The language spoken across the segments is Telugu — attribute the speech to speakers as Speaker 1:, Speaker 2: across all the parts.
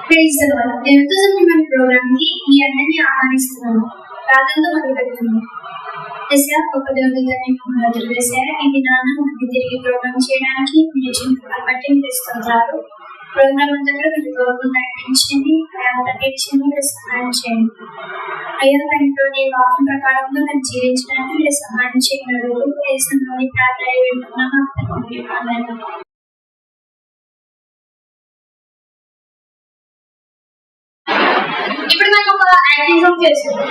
Speaker 1: Praise the lord. దేవునితో సంబంధమైన ప్రోగ్రామ్ కి మీ అందరినీ ఆహ్వానిస్తున్నాను. ప్రార్థనతో మొదలు పెడుతున్నాను. ఎస్ఆ గొప్ప దేవుని ధన్యవాదాలు వేశారు. ఇది నాన్న మధ్య తిరిగి ప్రోగ్రామ్ చేయడానికి మీరు ఇచ్చిన బట్టి తెస్తుంటారు. ప్రోగ్రామ్ అంతా కూడా మీరు గౌరవం నడిపించండి, తగ్గించండి, మీరు సహాయం చేయండి. అయ్యా దాంట్లో నీ వాక్యం ప్రకారంగా నేను జీవించడానికి మీరు సహాయం చేయగలరు. దేశంలోని ప్రార్థన వింటున్నాను. ఇప్పుడు మనం ఒక యాక్టింగ్ సాంగ్ చేస్తున్నాం.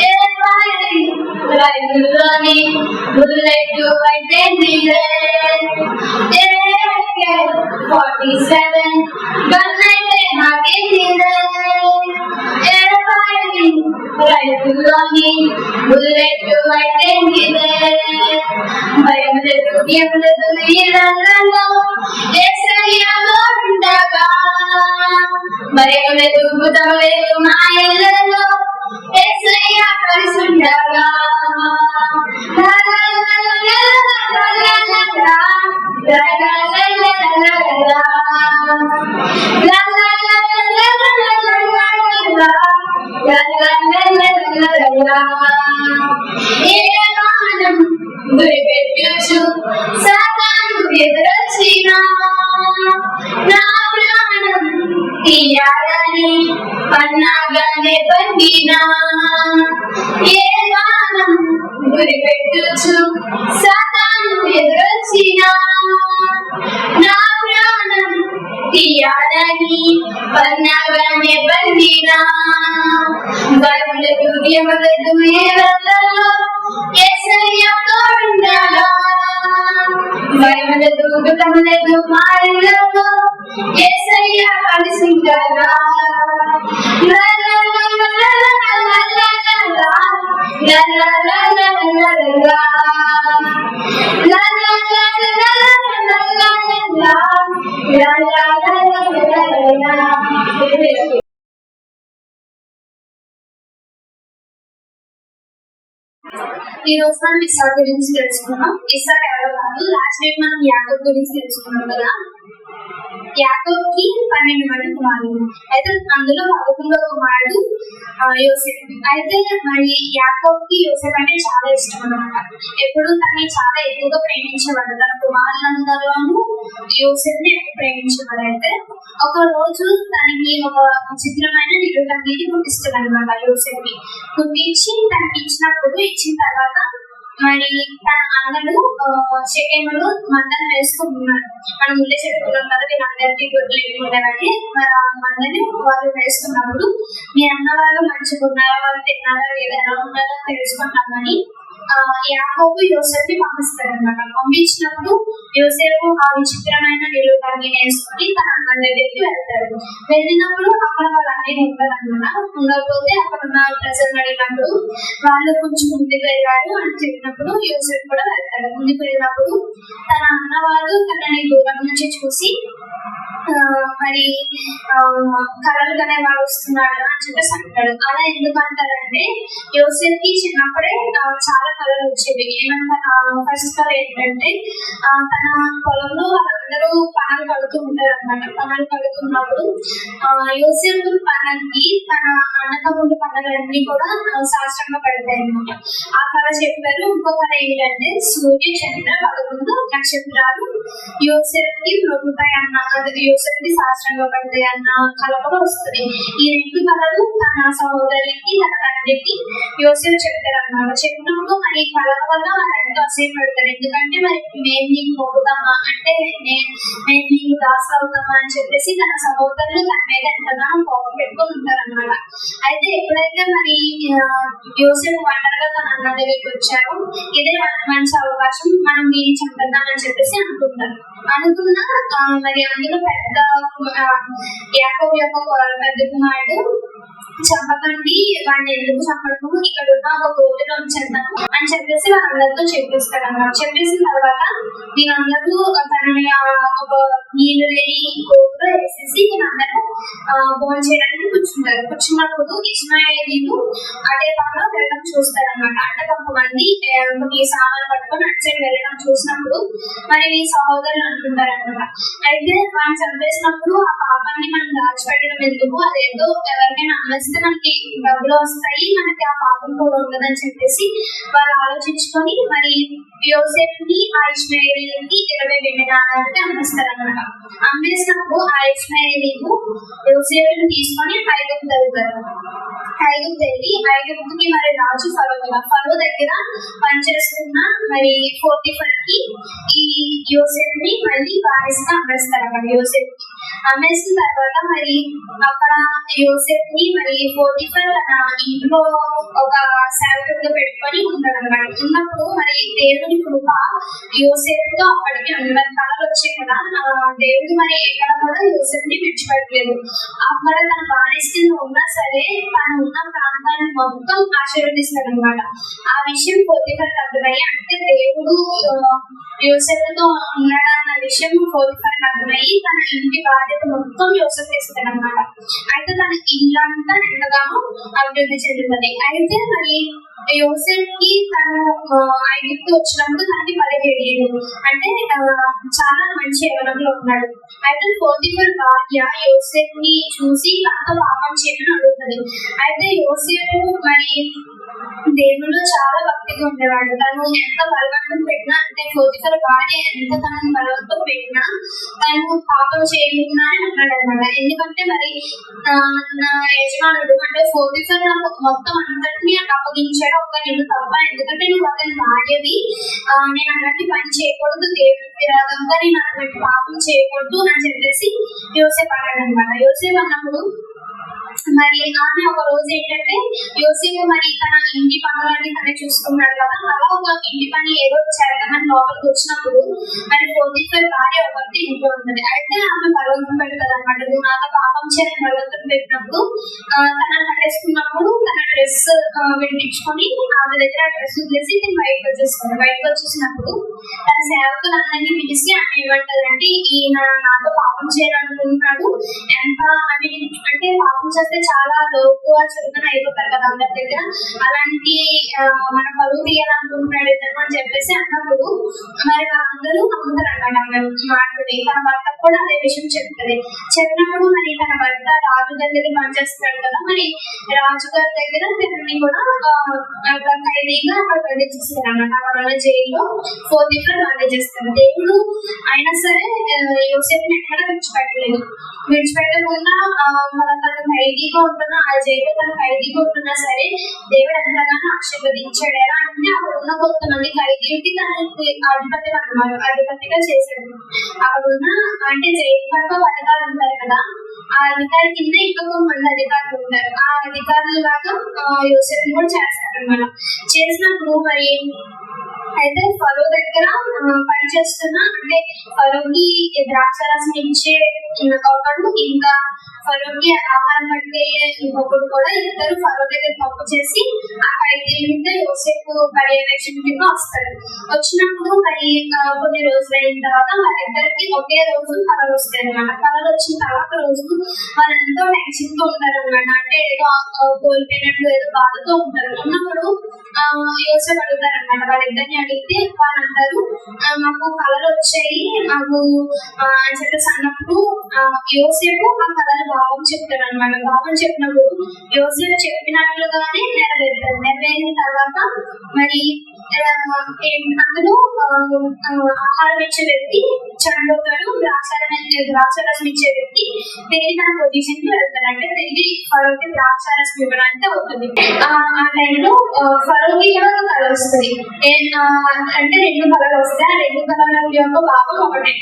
Speaker 1: 47 రైతులోని బుల్లెట్ అయితే 47 గన్నైతే రైతులోని బుల్లెట్ అయితే భయం లేదు ఏం లేదు ఈ రంగంలో ఏసయ్యలో ఉండగా భయం లేదు భూతం లేదు మా ఇళ్ళలో ఏసయ్య కలిసి ఉండగా గురిపెట్టచ్చు సాతాను ఎదురొచ్చినా నా ప్రాణం తీయాలని పన్నాగానే పండినా ఏ గానం గురిపెట్టచ్చు సాతాను ఎదురొచ్చినా నా ప్రాణం తీయాలని పన్నాగానే పండినా భయములకు ఏమలేదు ఏ రంగంలో ఏసయ్య తోడుండగా భయములకు దుఃఖములకు మా ఇళ్ళలో ఏసయ్య కలిసి ఉండగా ఈ రోజు మనం ఇస్సాకు గురించి తెలుసుకున్నాం. ఇస్సాకు ఎవరో కాదు, లాస్ట్ వీక్ మనం యాకోబు గురించి తెలుసుకున్నాం కదా. యాకోబుకి 12 మంది కుమారులు. అయితే అందులో 11వ కుమారుడు యోసేపు. అయితే మరి యాకోబుకి యోసేపు అంటే చాలా ఇష్టం అన్నమాట. ఎప్పుడు తనని చాలా ఎక్కువగా ప్రేమించేవాడు. తన కుమారులందరిలోనూ యోసేపుని ఎక్కువ ప్రేమించేవాడు. అయితే ఒక రోజు తనకి ఒక విచిత్రమైన నిరుడంగిని పుట్టిస్తాడు అనమాట. యోసేపుని పుట్టించి తనకి ఇచ్చిన తర్వాత మరి తన అన్నలు షెకెములో మందని వేసుకుంటున్నారు. మనం ముందే చెప్పుకున్నాం కదా, వీళ్ళందరికీ గొర్రెలు ఉండేవాడి. మరి ఆ మందని వాళ్ళు వేసుకున్నప్పుడు మీ అన్న వాళ్ళు మంచిగా ఉన్నారా, వాళ్ళు తిన్నారా, లేదా ఎలా ఉన్నారో తెలుసుకుంటామని యాకోబు యోసేపుని పంపిస్తాడు అనమాట. పంపించినప్పుడు యోసేపు ఆ విచిత్రమైన నిరుడాన్ని వేసుకుని తన అన్న దగ్గరికి వెళ్తాడు. వెళ్ళినప్పుడు అక్కడ వాళ్ళు అన్నీ ఉంటారు అనమాట. ఉండకపోతే అక్కడ ఉన్న ప్రజలు అడిగినప్పుడు వాళ్ళు కొంచెం ముందుకు వెళ్ళారు అని చెప్పినప్పుడు యోసేపు కూడా వెళ్తాడు. ముందుకు వెళ్ళినప్పుడు తన అన్న వాళ్ళు తనని దూరం నుంచి చూసి మరి కళలు కనే వాడు వస్తున్నాడు అని చెప్పేసి అంటాడు. అలా ఎందుకు అంటారంటే యోసేపుకి చిన్నప్పుడే చాలా కళలు వచ్చేవి. ఏమన్నా ఫస్ట్ కళ ఏంటంటే తన పొలంలో వాళ్ళందరూ పనులు కడుతూ ఉంటారు అనమాట. పనులు కడుతున్నప్పుడు యోసేపు పనులకి తన అన్నతమ్ముడు పనులన్నీ కూడా శాస్త్రంగా పడతాయి అనమాట. ఆ కళ చెప్పారు. ఇంకో కళ ఏంటంటే సూర్య చంద్ర 11 నక్షత్రాలు యోసేపుకి ప్రభుతాయి అన్న, యోసేపుకి శాస్త్రంగా పడతాయి అన్న కళ కూడా వస్తుంది. ఈ 2 కళలు తన సహోదరికి తన తండ్రికి యోసేపు చెప్తారు అన్నమాట. చెప్పినప్పుడు మరి కళల వల్ల వాళ్ళంతా అసహ్యపడతారు. ఎందుకంటే మరి మేము నీకు మొక్కుతామా అంటే మేము నీకు దాసులు అవుతామా అని చెప్పేసి తన సహోదరులు తన మీద ఎంతగానో కోపం పెట్టుకుని ఉంటారు అనమాట. అయితే ఎప్పుడైతే మరి యోసేపు ఒంటరిగా తన అన్న దగ్గరికి వచ్చారో ఇదే మంచి అవకాశం, మనం వీడిని చంపుదామని చెప్పేసి అనుకున్నా మరి అందులో పెద్ద యాకోబు యొక్క పెద్ద కుమారుడు చంపకండి, వాడిని ఎందుకు చంపడము, ఇక్కడ ఉన్న ఒక కోతిలో ఉంచేద్దాము అని చెప్పేసి వాళ్ళందరితో చెప్పేస్తాడు అన్నమాట. చెప్పేసిన తర్వాత వీళ్ళందరూ తనని ఒక నీళ్లు లేని కోతిలో వేసేసి వీళ్ళందరూ భోజనం చేయడానికి కూర్చుంటారు. కూర్చున్నప్పుడు ఇస్మాయిలీలు అదే పనిలో వెళ్ళడం చూస్తారనమాట. అంటే కొంతమంది కొన్ని సామాన్లు పట్టుకొని అటు సైడ్ వెళ్ళడం చూసినప్పుడు మరి ఈ సహోదరులు అనుకుంటారు అనమాట. అయితే వాళ్ళు చంపేసినప్పుడు ఆ పాపాన్ని మనం దాచిపెట్టడం ఎందుకు, అదేదో ఎవరికైనా అమ్మేస్తే మనకి డబ్బులు వస్తాయి, మనకి ఆ పాపం కూడా ఉండదని చెప్పేసి వాళ్ళు ఆలోచించుకొని మరి యోసేపుని ఆ ఇష్మాయేలీకి 20 వెండి నాణాలకి అమ్మేస్తారనమాట. అమ్మేసినప్పుడు ఆ ఇష్మాయేలీలు యోసేపుని తీసుకొని ఐగుప్తు వెళ్తారు. ఐగుప్తుకి మరి రాజు ఫరో దగ్గర పనిచేస్తున్న మరి పోతీఫర్కి ఈ యోసేపుని మళ్ళీ బానిసగా అమ్మేస్తారు అక్కడ. యోసేపుని అమ్మేసిన తర్వాత మరి అక్కడ యోసేపుని మరి పోతీఫర్ తన ఇంట్లో ఒక సేవకుడిగా పెట్టుకొని ఉంటాడు అనమాట. ఉన్నప్పుడు మరి దేవుడి కృప యోసేపుతో అప్పటికి మరి కళలు వచ్చాయి కదా, దేవుడు మరి ఎక్కడ కూడా యోసేపుని విడిచిపెట్టలేదు. అక్కడ తన బానిస కింద ఉన్నా సరే తను ఉన్న ప్రాంతాన్ని మొత్తం ఆశీర్వదిస్తాడు అనమాట. ఆ విషయం పోతీఫర్కి అర్థమయ్యి, అంటే దేవుడు యోసేపుతో ఉన్నాడన్న విషయం పోతీఫర్కి అర్థమయ్యి తన ఇంటి బాధ్యత మొత్తం యోసేపుకి ఇస్తాడు అనమాట. అయితే తన ఇల్లంతా ఎంతగానో అభివృద్ధి చెందుతుంది. అయితే మరి యోసేపుకి తను ఐగుప్తు వచ్చినప్పుడు తనకి 17 ఏళ్ళు, అంటే చాలా మంచి యవ్వనంలో ఉన్నాడు. అయితే పోతీఫర్ భార్య యోసేపుని చూసి తనతో పాపం చేయమని అడుగుతుంది. అయితే యోసేపు మరి దేవుడు చాలా భక్తిగా ఉండేవాడు. తను ఎంత బలవంతం పెట్టినా, అంటే పోతీఫర్ భార్య ఎంత తనను బలవంతం పెట్టినా తను పాపం చేయకుండా అన్నాడు అనమాట. ఎందుకంటే మరి నా యజమానుడు అంటే పోతీఫర్ నాకు మొత్తం అంతటినీ నాకు అప్పగించాడు, ఒక్క నేను తప్ప, ఎందుకంటే నువ్వు అతని భార్యవి, నేను అలాంటి పని చేయకూడదు, దేవుడి విరాగంగా నేను అలాంటి పాపం చేయకూడదు అని చెప్పేసి యోసేపు అన్నాడు అనమాట. యోసేపు అన్నప్పుడు మరి ఆమె ఒక రోజు ఏంటంటే యోసేపు మరి తన ఇంటి పనులన్నీ తనే చూసుకున్నాడు కదా, అలా ఒక ఇంటి పని ఏదో చేద్దామని లోపలికి వచ్చినప్పుడు మరి పోతీఫర్ భార్య ఒకటి ఇంట్లో ఉంటుంది. అయితే ఆమె బలవంతం పెడతాడు అనమాట. నువ్వు నాతో పాపం చేయని బలవంతం పెట్టినప్పుడు తనని పట్టేసుకున్నప్పుడు తన డ్రెస్ విడిపించుకొని ఆమె దగ్గర ఆ డ్రెస్ వదిలేసి నేను బయటకు వచ్చేస్తాను. బయటకు వచ్చేసినప్పుడు తన సేవకులందరినీ పిలిచి ఆమె ఏమంటారంటే, ఈయన నాతో పాపం చేయాలనుకుంటున్నాడు, ఎంత అంటే పాపం చేస్తే చాలా లోకుగా చురుకున అయిపోతారు కదా అందరి దగ్గర, అలాంటి మన పరువు తీయాలనుకుంటున్నాడు ఇతను అని చెప్పేసి అన్నప్పుడు మరి వాళ్ళందరూ నమ్ముతారు అన్నమాట మాట్లాడి. తన భర్త కూడా అదే విషయం చెప్తుంది. చెప్పినప్పుడు మరి తన భర్త రాజుగారి దగ్గర పనిచేస్తున్నాడు కదా, మరి రాజుగారి దగ్గర తనని కూడా ఖైదీగా అక్కడ బంధించేస్తారు అన్నమాట. అక్కడ జైల్లో పోతీఫర్ బంధించేస్తారు. దేవుడు అయినా సరే యోసేపుని ఎక్కడ విడిచిపెట్టకుండా తన ఖైదీగా ఉంటున్నా, ఆ జైల్లో తన ఖైదీగా ఉంటున్నా సరే దేవుడు ఎంతగానో ఆశీర్వదించాడు. ఎలా అంటే అక్కడ ఉన్న కొంతమంది ఖైదీలకి తనకి అధిపతిగా చేశాడు. అక్కడ ఉన్న అంటే జైలు పట్ల అధికారులు ఉంటారు కదా, ఆ అధికారి కింద ఇంకా కొంతమంది అధికారులు ఉంటారు. ఆ అధికారులు లాగా యోసేపుని కూడా చేస్తారన్నమాట. చేసినప్పుడు మరి అయితే ఫరో దగ్గర పనిచేస్తున్న, అంటే ఫరోకి ద్రాక్షారసం ఇచ్చే ఒకడు, ఇంకా ఫరోకి ఆహారం పట్టే ఇంకొకడు కూడా ఇద్దరు ఫరో దగ్గర తప్పు చేసి ఆ ఖైదీల మీద యోసేపు పర్యవేక్షణ కింద వస్తాడు. వచ్చినప్పుడు మరి కొన్ని రోజులు అయిన తర్వాత వాళ్ళిద్దరికి ఒకే రోజు కళలు వస్తాయి అనమాట. కళలు వచ్చిన తర్వాత రోజు వాళ్ళంతా టెన్షన్ తో ఉంటారు అనమాట. అంటే ఏదో కోల్పోయినట్లు ఏదో బాధతో ఉంటారు. ఉన్నప్పుడు యోసేపు అడుగుతారు అనమాట. వాళ్ళిద్దరిని అడిగితే వాళ్ళందరూ మాకు కళలు వచ్చాయి మాకు అని చెప్పేసి అన్నప్పుడు యోసేపు ఆ కళలు భావం చెప్తారు అనమాట. భావం చెప్పినప్పుడు యోసేపు చెప్పినట్లుగానే నెరవేరుతారు. నెరవేరిన తర్వాత మరి అందులో ఆహారం ఇచ్చే వ్యక్తి చనిపోతాడు, ద్రాక్షారసం ఇచ్చే వ్యక్తి తిరిగి తన పొజిషన్ కి వెళ్తాడు. అంటే తిరిగి ఫరోకి ద్రాక్షారసం ఇవ్వడానికి అవుతుంది. ఆ టైంలో ఫరోకి కూడా ఒక కళ వస్తుంది. అంటే 2 కళలు వస్తాయి. ఆ 2 కళల యొక్క భావం ఒకటే,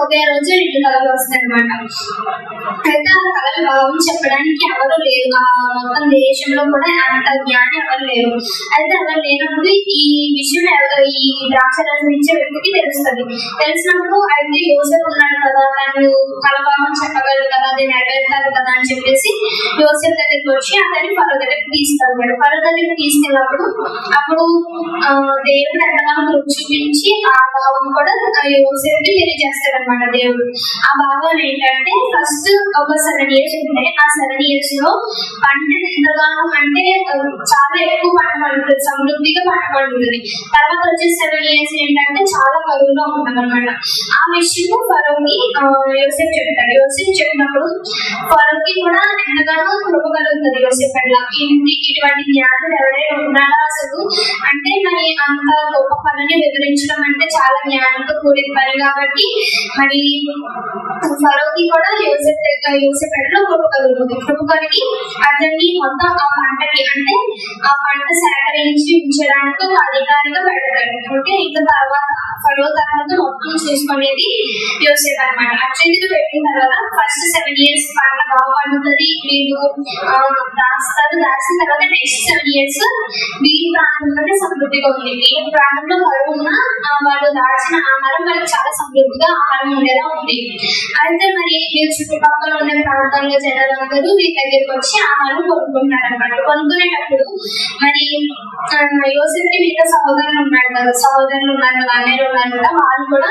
Speaker 1: ఒకే రోజు 2 కళలు వస్తాయి అనమాట. అయితే ఆ కళల భావం చెప్పడానికి ఎవరు లేరు, ఆ మొత్తం దేశంలో కూడా అంత జ్ఞాని ఎవరు లేరు. అయితే ఎవరు లేనప్పుడు ఈ ఈ విషయం ఈ ద్రాక్షరసం ఇచ్చే వ్యక్తికి తెలుస్తుంది. తెలిసినప్పుడు అయితే యోసేపు ఉన్నాడు కదా, తను కలభావం చెప్పగలడు కదా, అది నెరవేరుతారు కదా అని చెప్పేసి యోసేపు దగ్గరికి వచ్చి అతన్ని ఫరో దగ్గరికి తీసుకెళ్తాడు. ఫరో దగ్గరికి తీసుకెళ్ళినప్పుడు అప్పుడు దేవుడు ఎంతగానో కృప చూపించి ఆ భావం కూడా యోసేపుకి తెలియజేస్తాడు అనమాట దేవుడు. ఆ భావం ఏంటంటే ఫస్ట్ ఒక 7 years ఉంటే ఆ 7 years లో పంట ఎంతగానో అంటే చాలా ఎక్కువ పంట పండుతుంది, సమృద్ధిగా పంట పండుతుంది. తర్వాత వచ్చే 7 years ఏంటంటే చాలా కరువులో ఉంటుంది అనమాట. ఆ విషయం ఫరోకి యోసేపు చెప్తాడు. యోసేపు చెప్పినప్పుడు ఫరోకి కూడా ఎంతగానో కృప కలుగుతుంది యోసేపు పట్ల. ఇటువంటి జ్ఞానులు ఎవరైనా ఉన్నారా అసలు అంటే మరి అంత గొప్ప పనిని వివరించడం అంటే చాలా జ్ఞానంతో కూడిన పని కాబట్టి మరి ఫరోకి కూడా యోసేపు పట్ల కృప కలుగుతుంది. కృప కలిగి అతన్ని మొత్తం ఆ పంటకి అంటే ఆ పంట సేకరించి ఉంచడానికి ఒక అధికారిగా పెడతాడు. అంటే ఇంకా తర్వాత ఫరో తర్వాత మొత్తం చూసుకునేది యోసేపు అనమాట. అర్జెంట్గా పెట్టిన తర్వాత ఫస్ట్ 7 years పంట బాగా పండుతుంది, వీళ్ళు దాస్తారు. దాచిన తర్వాత నెక్స్ట్ 7 years వీరి ప్రాంతంలోనే సమృద్ధిగా ఉంది. వీరి ప్రాంతంలో కరువు ఉన్న వాళ్ళు దాచిన ఆహారం వాళ్ళకి చాలా సమృద్ధిగా ఆహారం ఉండేలా ఉంది. అయితే మరి వీరి చుట్టుపక్కల ఉన్న ప్రాంతాల్లో జనాలందరూ వీరి దగ్గరికి వచ్చి ఆహారం కొనుక్కుంటున్నారు అనమాట. కొనుక్కునేటప్పుడు మరి యోసేపుకి మిగతా సహోదరులు ఉన్నారు కదా, అన్నయ్యలు ఉన్నారు కదా, వాళ్ళు కూడా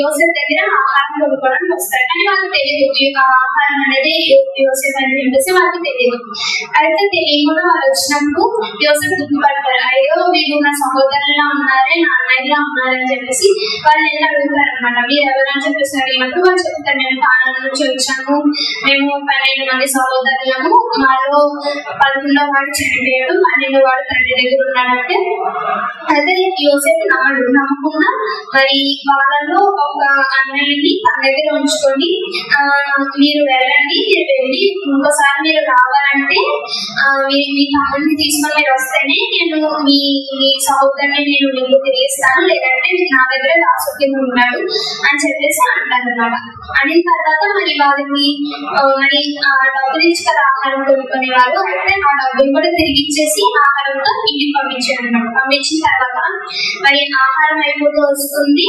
Speaker 1: యోసేపు దగ్గర ఆహారం కొనుక్కోవడానికి వస్తారు. కానీ వాళ్ళకి తెలియదు ఆహారం అనేది యోసేపు అని చెప్పేసి వాళ్ళకి తెలియదు. అయితే తెలియకుండా వాళ్ళు వచ్చినప్పుడు యోసేపు గుర్తుపడతారు, అయ్యో వీళ్ళు నా సహోదరులా ఉన్నారే, నా అన్నయ్యలా ఉన్నారని చెప్పేసి వాళ్ళు వెళ్ళి అడుగుతారు అనమాట. మీరు ఎవరని చెప్పేసి అడిగినప్పుడు వాళ్ళు చెప్తారు, నేను కానాను నుంచి వచ్చాను, మేము 12 మంది సహోదరులము, మాలో 11వ వాడు చనిపోయాడు, 12వ వాడు తండ్రి దగ్గర ఉన్నాడంటే. అయితే యోసేపు నమ్మకుండా మరి వాళ్ళలో ఒక అన్నయ్యని తన దగ్గర ఉంచుకొని మీరు వెళ్ళండి, మీరు వెళ్ళి ఇంకోసారి మీరు రావాలంటే మీ తమ్ముడిని తీసుకొని మీరు వస్తేనే నేను మీ సహోదరుని నేను మీకు తిరిగిస్తాను, లేదంటే నా దగ్గర దాసుకింద ఉన్నాడు అని చెప్పేసి అంటారు అనమాట. అనిన తర్వాత మరి వాళ్ళని మరి ఆ డబ్బులు ఇచ్చి కదా ఆహారం కొనుక్కునే వాళ్ళు, అయితే ఆ డబ్బులు కూడా తిరిగి ఇచ్చేసి ఆహారంతో ఇంటికి పంపించారు అనమాట. పంపించిన తర్వాత మరి ఆహారం అయిపోతూ వస్తుంది.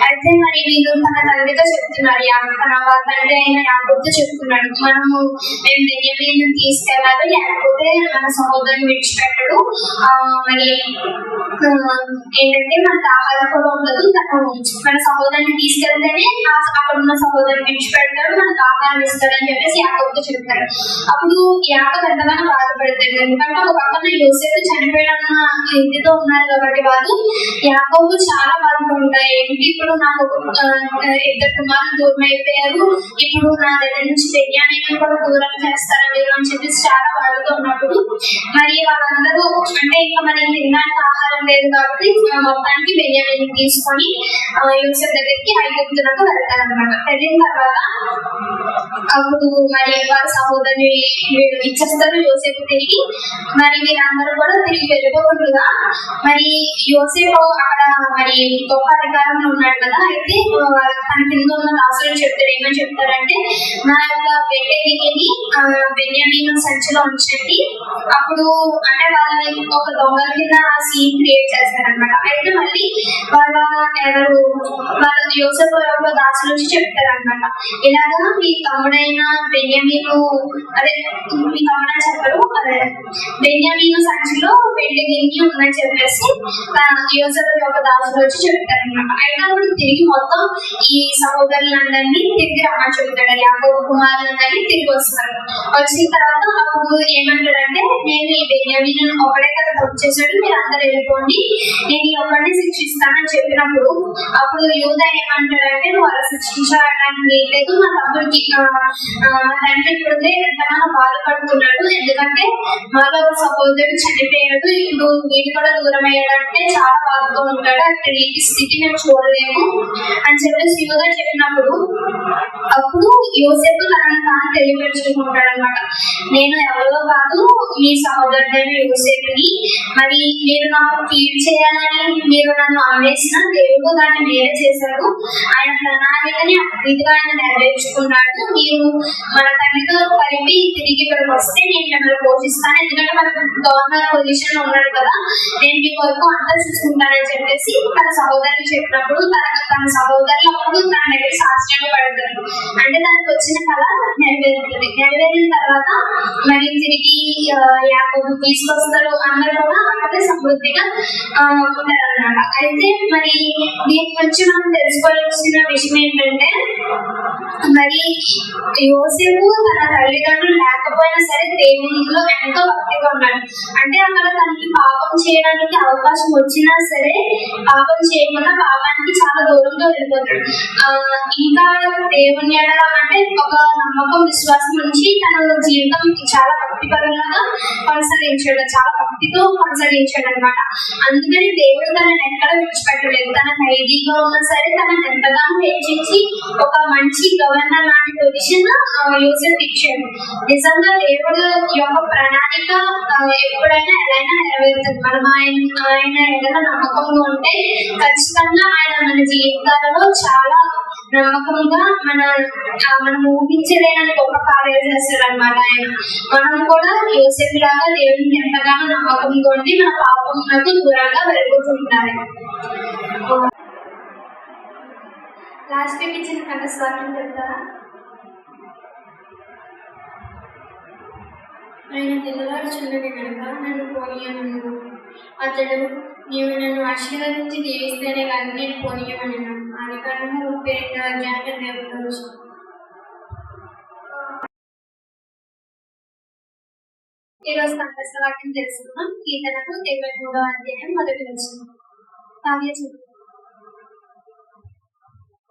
Speaker 1: అయితే మరి వీళ్ళు తన తండ్రితో చెప్తున్నారు, తన తండ్రి అయిన యాకోబుతో చెప్తున్నాడు, మేము బెన్యామీను తీసుకెళ్ళాలి, లేకపోతే మన సహోదరుని విడిచిపెట్టడు, మరి ఏంటంటే మనకు ఆహారం కూడా ఉండదు, తను మన సహోదరుని తీసుకెళ్తేనే అక్కడ ఉన్న సహోదరుని విడిచిపెడతాడు, మనకు ఆహారం ఇస్తాడు అని చెప్పేసి యాకోబుతో చెప్తాడు. అప్పుడు యాకోబు ఎంతగానో బాధపడతాడు, ఎందుకంటే ఒక పక్కన యోసేపు చనిపోయిన ఇంటితో ఉన్నారు కాబట్టి వాళ్ళు యాకోబు చాలా బాధపడతాయి. ఏంటి ఇప్పుడు నాకు 2 కుమారులు దూరం అయిపోయారు, ఇప్పుడు నా దగ్గర నుంచి బెన్యామీను కూడా దూరం చేస్తారా మీరు అని చెప్పేసి చాలా బాధతో ఉన్నప్పుడు మరి వాళ్ళందరూ అంటే ఇంకా మనకి తినడానికి ఆహారం లేదు కాబట్టి మొత్తానికి బెన్యామీను తీసుకొని యోసేపు దగ్గరికి ఐగుప్తులకు వెళ్తారనమాట. వెళ్ళిన తర్వాత అప్పుడు మరి వారి సహోదరుని ఇచ్చేస్తారు యోసేపు తిరిగి. మరి వీరందరూ కూడా తిరిగి వెళ్ళిపోకుండా మరి యోసేపు అక్కడ మరి గొప్ప అధికారంలో ఉన్నాడు కదా, అయితే తన కింద ఉన్న దాసులు చెప్తారు, ఏమని చెప్తారంటే నా యొక్క పెట్టేదిని బెన్యామీను సంచిలో ఉంచండి. అప్పుడు అంటే వాళ్ళని ఒక దొంగల కింద సీన్ క్రియేట్ చేస్తారనమాట. అయితే మళ్ళీ వాళ్ళ యోసేపు యొక్క దాసుల నుంచి చెప్తారనమాట, ఇలాగా మీ తమ్ముడైన బెన్యామీను మీ తమ్ముడని చెప్పరు, బెన్యామీను సంచిలో వెండి గిన్నె ఉందని చెప్పేసి యోసేపు యొక్క దాసులు వచ్చి చెప్తారనమాట. అయితే అప్పుడు తిరిగి మొత్తం ఈ సహోదరులందరినీ తిరిగి రమ్మని చెప్తాడు. యాకోబు కుమారులందరినీ తిరిగి వస్తారు. వచ్చిన తర్వాత అప్పుడు ఏమంటాడంటే నేను ఈ బెన్యామీను ఒకడే కదా తప్పు చేశాడు, మీరు అందరు వెళ్ళిపోండి, నేను ఈ ఒక్కడిని శిక్షిస్తానని చెప్పినప్పుడు అప్పుడు యూదా ఏమంటాడంటే నువ్వు అలా శిక్షించడానికి లేదు, మా తమ్ముడికి మా తండ్రి ఇప్పుడే ఎంతగానో బాధపడుతున్నాడు, ఎందుకంటే మాలో ఒక సహోదరుడు చనిపోయాడు, ఇప్పుడు వీడు కూడా దూరం అయ్యాడంటే చాలా బాధతో ఉంటాడు, అక్కడ ఈ స్థితి మేము చూడలేము అని చెప్పేసి యూదా చెప్పినప్పుడు అప్పుడు యోసేపు తనని తాను తెలియపరుచుకుంటాడు అనమాట. నేను ఎవరో కాదు, మీ సహోదరుడైన యోసేపుని, మరి మీరు నాకు కీడు చేయాలని మీరు నన్ను అమ్మేసిన దేవుడు దాన్ని నేనే చేశాడు, ఆయన ప్రణాళికని అతిగా ఆయన నెరవేర్చుకున్నాడు, మీరు మన తండ్రితో కలిపి తిరిగి ఇక్కడికి వస్తే నేను మిమ్మల్ని పోషిస్తాను చూస్తాను, ఎందుకంటే మనకు గవర్నర్ పొజిషన్ ఉన్నాడు కదా, నేను మీ వరకు అంతా చూసుకుంటానని చెప్పేసి తన సహోదరులు చెప్పినప్పుడు తన సహోదరులు అప్పుడు తన దగ్గర సాక్ష్యంగా పడతారు. అంటే తనకు వచ్చిన కళ నెరవేరుతుంది. నెరవేరిన తర్వాత మరి తిరిగి యాకోబు తీసుకొస్తారు. అందరూ కూడా అక్కడే సమృద్ధిగా ఉంటారన్నమాట. అయితే మరి దీని నుంచి మనం తెలుసుకోవాల్సిన విషయం ఏంటంటే, మరి యోసేపు తన తల్లిదండ్రులు లేకపోయినా సరే దేవునిలో ఎంతో భక్తిగా ఉన్నాడు. అంటే అక్కడ తనకి పాపం చేయడానికి అవకాశం వచ్చినా సరే పాపం చేయకుండా పాపానికి చాలా దూరంగా వెళ్ళిపోతాడు. ఇంకా దేవుని ఎడల అంటే ఒక నమ్మకం విశ్వాసం నుంచి తన జీవితం చాలా భక్తిపరంగా కొనసాగించాడు, చాలా భక్తితో కొనసాగించాడు అనమాట. అందుకని దేవుడు తనని ఎక్కడ విడిచిపెట్టలేదు. తన ఖైదీగా ఉన్నా సరే తనని ఎంతగానో హెచ్చించి ఒక మంచి గవర్నర్ లాంటి పొజిషన్ యోసేపు ఇచ్చాడు. నిజంగా దేవుడు యొక్క ప్రణాళిక ఎప్పుడైనా ఎలాగైనా నెరవేరుతుంది. మనం ఆయన ఏదైనా నమ్మకంగా ఉంటే ఖచ్చితంగా ఆయన మన జీవితాలలో చాలా నమ్మకంగా మనం ఊహించలేనని గొప్ప కార్యాలు చేస్తాడు అనమాట ఆయన. మనం కూడా యోసేపు లాగా దేవునికి ఎంతగానో నమ్మకంగా ఉండి మన పాపములకు దూరంగా వెళ్ళిపోతుంటారు. లాస్ట్ వీక్ ఇచ్చిన కంఠస్వారం చెప్తారా?
Speaker 2: ఆయన తెల్లవారుచున్నది కనుక నన్ను పోనీయమన్నాడు. అతడు, నీవు నన్ను ఆశీర్వదించి దీవిస్తేనే కానీ నేను పోనీయమన్నాను. ఆదికాండము 32వ అధ్యాయం 20వ వచనం.
Speaker 1: ఈరోజు కంఠస్వారం తెలుసుకున్నాం. కీర్తనకు 23వ అధ్యాయం 1వ వచనం. కావ్య చెప్పు.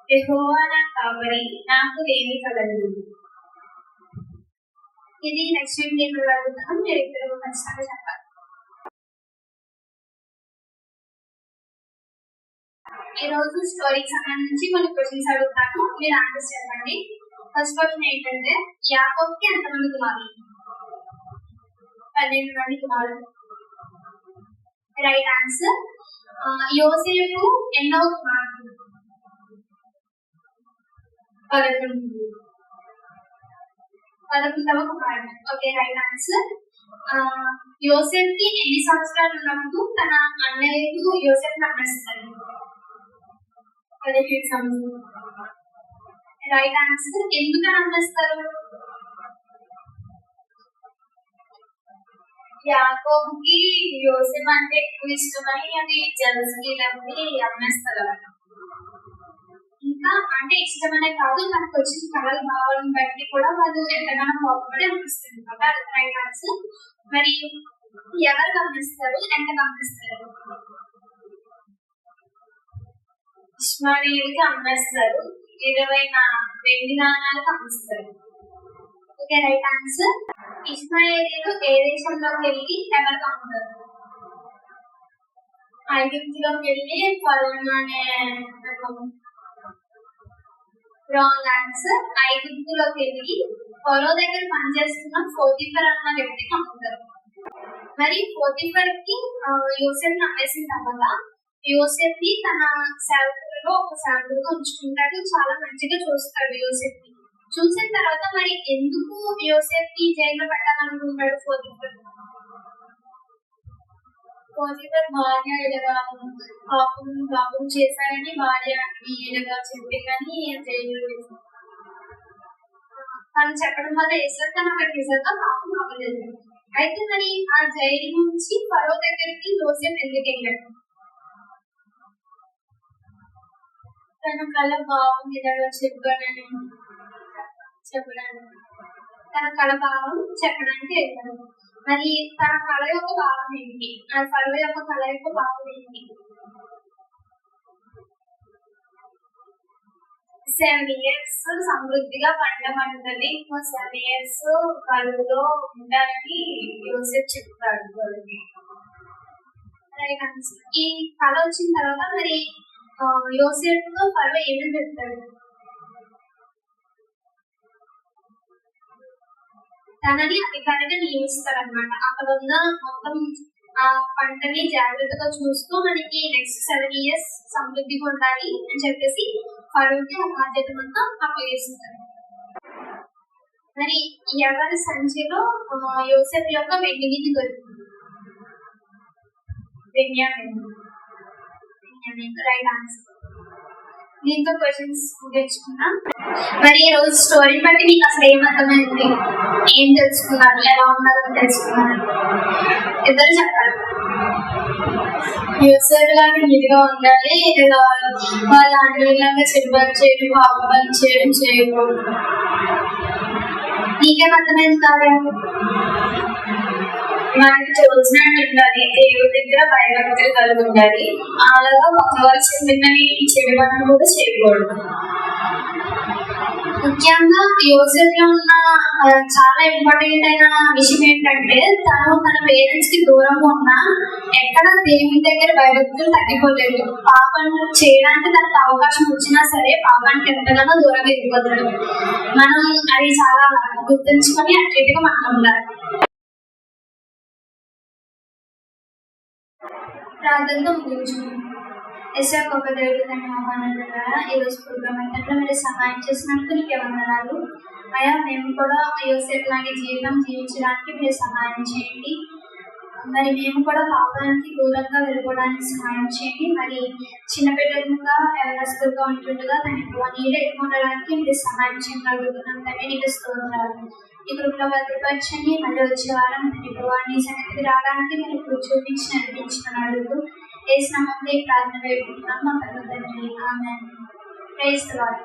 Speaker 2: యెహోవా నా కాపరి, నాకు ఏమీ కలగదు.
Speaker 1: ఇది నెక్స్ట్ వీక్ నేను అడుగుతాను, మీరు ఇద్దరు ఖచ్చితంగా చెప్పాలి. ఈ రోజు స్టోరీకి సంబంధించి కొన్ని క్వశ్చన్స్ అడుగుతాను, మీరు ఆన్సర్ చెప్పండి. ఫస్ట్ క్వశ్చన్ ఏంటంటే, యాకోబుకి ఎంతమంది కుమారులు? 12 మంది కుమారులు. Right answer. యోసేపు ఎన్నో కుమారుడు? 11వ కుమారుడు. Okay, right answer. యోసేపుకి ఎన్ని సంవత్సరాలు ఉన్నప్పుడు తన అన్నయ్యకు యోసేపుని అమ్మేస్తారు?
Speaker 2: 17 సంవత్సరాలు.
Speaker 1: Right answer. ఎందుకని అమ్మేస్తారు?
Speaker 2: యాకోబుకి యోసేపు అంటే ఎక్కువ ఇష్టమని అది జలసీలకి అమ్మేస్తారు.
Speaker 1: ఇంకా అంటే ఇష్టమనే కాదు, మనకు వచ్చిన కళల భావాలను బట్టి కూడా వాళ్ళు ఎంతగానో కోపపడి అనిపిస్తుంది కదా. Right answer. మరి ఎవరు గమనిస్తారు, ఎంత గమనిస్తారు?
Speaker 2: ఇష్మాయిల్కి అమ్మేస్తారు. 20 వెండి నాణాలకు అమ్మేస్తారు.
Speaker 1: Okay, right answer. ఇష్మాయేలీలు ఏ దేశంలోకి వెళ్ళి ఎవరికి అమ్ముతారు?
Speaker 2: ఐగుప్తులోకి వెళ్ళి ఫరోను అనే
Speaker 1: రాంగ్ ఆన్సర్. ఐగుప్తులోకి వెళ్ళి ఫరో దగ్గర పనిచేస్తున్న పోతిఫర్ అన్న వ్యక్తికి అమ్ముతారు. మరి పోతిఫర్ కి యోసేపుని అమ్మేసిన తర్వాత యోసేపుని తన సేవకులలో ఒక సేవకుడుగా ఉంచుకుంటాడు, చాలా మంచిగా చూస్తాడు యోసేపుని. చూసిన తర్వాత మరి ఎందుకు యోసేపుని జైల్లో పెట్టాలనుకుంటాడు పోతిఫర్?
Speaker 2: పోతిఫర్ భార్య ఇలాగా పాపం చేశారని భార్య ఇలాగా చెప్పిందని జైలు వేశారు.
Speaker 1: తను చెప్పడం వల్ల ఇసక అక్కడికి ఇసక పాపం అవ్వలేదు. అయితే మరి ఆ జైలు నుంచి ఫరో దగ్గరికి యోసేపు ఎందుకు వెళ్ళాడు?
Speaker 2: తన కళ భావం ఇలాగా చెప్పడానికి
Speaker 1: తన కళ భావం చెప్పడానికి వెళ్ళాడు. మరి తన కళ యొక్క భావం ఏంటి? ఫరో యొక్క కళ యొక్క భావం ఏంటి?
Speaker 2: 7 years సమృద్ధిగా పండమంటది. 7 years కరువులో ఉండడానికి యోసేపు చెప్తాడు.
Speaker 1: Right answer. ఈ కళ వచ్చిన తర్వాత మరి యోసేపుతో ఫరో ఏమని చెప్తాడు? తనని అధికారిగా నియమిస్తాడు అనమాట. అక్కడ ఉన్న మొత్తం ఆ పంటని జాగ్రత్తగా చూస్తూ మనకి నెక్స్ట్ 7 years సమృద్ధిగా ఉండాలి అని చెప్పేసి ఫరోకి ఆ బాధ్యత మొత్తం అప్పగిస్తారు. మరి ఎవరి సంచిలో యోసేపు యొక్క వెండి గిన్నె దొరికింది? బెన్యామిన్. Right answer. దీంతో క్వశ్చన్స్ తెచ్చుకున్నాం. మరి ఈ రోజు స్టోరీ బట్టి మీకు అసలు ఏం అర్థమైంది, ఏం తెలుసుకున్నారు, ఎలా ఉన్నారని తెలుసుకున్నారు? ఇద్దరు చెప్పాలి.
Speaker 2: యోసేపు లాగా నీట్గా ఉండాలి, వాళ్ళ అన్నిలాగా చెడుబాటు చేయడం, పాపం చేయడం చేయకూడదు.
Speaker 1: నీకేం అర్థమైంది కావ్య?
Speaker 2: మనకి తెలిసినట్టు ఉండాలి, దేవుడి దగ్గర భయభక్తులు కలిగి ఉండాలి, అలాగా పక్కవారు చెందినవి చెడు పనులు కూడా చేయకూడదు.
Speaker 1: ముఖ్యంగా యోసేపులో ఉన్న చాలా ఇంపార్టెంట్ అయిన విషయం ఏంటంటే తను తన పేరెంట్స్ కి దూరంగా ఉన్నా ఎక్కడ దేవుని దగ్గర భయభక్తులు తగ్గిపోలేదు. పాపం చేయడానికి తనకు అవకాశం వచ్చినా సరే పాపానికి ఎంతగానో దూరంగా వెళ్ళిపోతాడు. మనం అది చాలా గుర్తుంచుకొని అట్లా మనం ఉండాలి.
Speaker 2: ప్రార్థనతో ముగించుకుంటాం. ఎస్ఐ గొప్ప దేవుడు ధన్యవాదాల ద్వారా ఈరోజు ప్రోగ్రామ్ అయితే మీరు సహాయం చేసినందుకు నీకు వందనాలు అయ్యా. మేము కూడా యోసేపు లాంటి జీవితం జీవించడానికి మీరు సహాయం చేయండి. మరి మేము కూడా పాపానికి దూరంగా వెళ్ళిపోవడానికి సహాయం చేయండి. మరి చిన్నపిల్లలుగా ఎవరస్తులుగా ఉంటుండగా దాన్ని నీళ్ళు ఎక్కువ ఉండడానికి మీరు సహాయం చేయగలుగుతున్నాం. కానీ నీకు స్తోత్రాలు. ఈ కృపలో భద్రపరచండి. మళ్ళీ వచ్చే వారం నీ సన్నిధికి రావడానికి మీరు ఇప్పుడు చూపించి నడిపించిన అడుగుతూ ఏ సమయంలో ప్రార్థన వేడుకుంటున్నాం మా తండ్రి. ఆమేన్. Praise the lord.